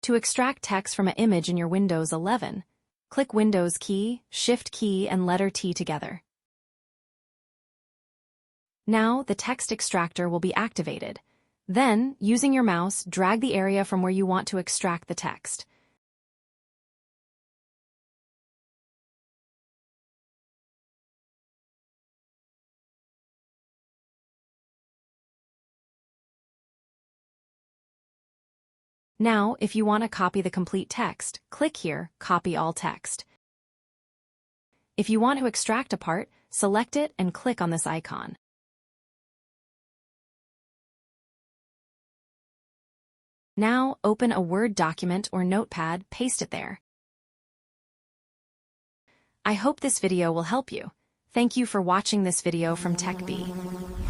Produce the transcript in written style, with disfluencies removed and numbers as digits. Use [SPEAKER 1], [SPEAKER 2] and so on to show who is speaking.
[SPEAKER 1] To extract text from an image in your Windows 11, click Windows key, Shift key, and letter T together. Now, the text extractor will be activated. Then, using your mouse, drag the area from where you want to extract the text. Now, if you want to copy the complete text, click here, Copy All Text. If you want to extract a part, select it and click on this icon. Now, open a Word document or Notepad, paste it there. I hope this video will help you. Thank you for watching this video from TechBee.